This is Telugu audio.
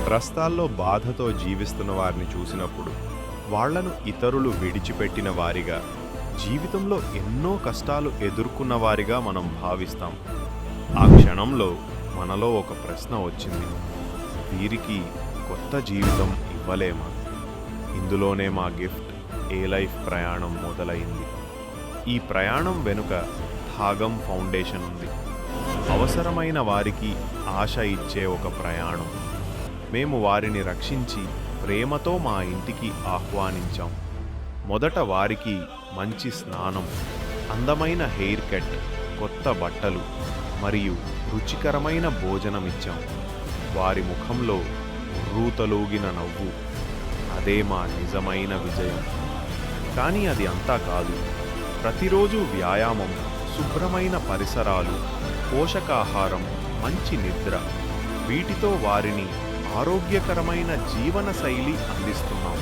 ప్రస్తాల్లో బాధతో జీవిస్తున్న వారిని చూసినప్పుడు వాళ్లను ఇతరులు విడిచిపెట్టిన వారిగా, జీవితంలో ఎన్నో కష్టాలు ఎదుర్కొన్న వారిగా మనం భావిస్తాం. ఆ క్షణంలో మనలో ఒక ప్రశ్న వచ్చింది: వీరికి కొత్త జీవితం ఇవ్వలేమా? ఇందులోనే మా గిఫ్ట్ ఏ లైఫ్ ప్రయాణం మొదలైంది. ఈ ప్రయాణం వెనుక త్యాగం ఫౌండేషన్ ఉంది. అవసరమైన వారికి ఆశ ఇచ్చే ఒక ప్రయాణం. మేము వారిని రక్షించి ప్రేమతో మా ఇంటికి ఆహ్వానించాం. మొదట వారికి మంచి స్నానం, అందమైన హెయిర్ కట్, కొత్త బట్టలు మరియు రుచికరమైన భోజనం ఇచ్చాం. వారి ముఖంలో రూతలూగిన నవ్వు, అదే మా నిజమైన విజయం. కానీ అది అంతా కాదు. ప్రతిరోజు వ్యాయామం, శుభ్రమైన పరిసరాలు, పోషకాహారం, మంచి నిద్ర, వీటితో వారిని ఆరోగ్యకరమైన జీవన శైలి అందిస్తున్నాం.